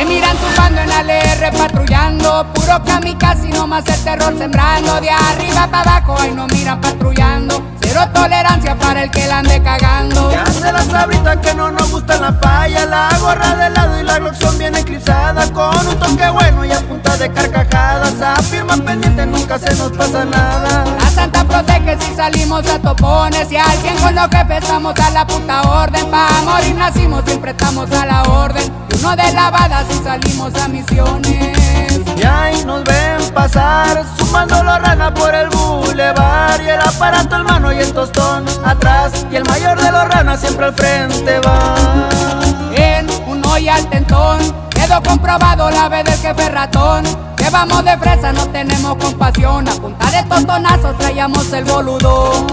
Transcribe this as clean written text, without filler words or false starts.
Me miran zumbando en ALR patrullando, puro kamikaze y nomás el terror sembrando. De arriba para abajo ahí nos miran patrullando, cero tolerancia para el que la ande cagando. Ya se la sabrita que no nos gusta la falla, la gorra de lado y la gloxión bien eclipsada, con un toque bueno y a punta de carcajadas, afirman pendiente, nunca se nos pasa nada. La santa protege si salimos a topones, y al 100 con lo que pesamos a la puta orden. Pa' morir nacimos, siempre estamos a la orden, y uno de lavada si salimos a misiones. Y ahí nos ven pasar, sumando los ranas por el bulevar, y el aparato en mano y el tostón atrás, y el mayor de los ranas siempre al frente va. En un hoy al tentón, quedó comprobado la vez del jefe ratón, que vamos de fresa, no tenemos compasión, a punta de tostonazos traíamos el boludón.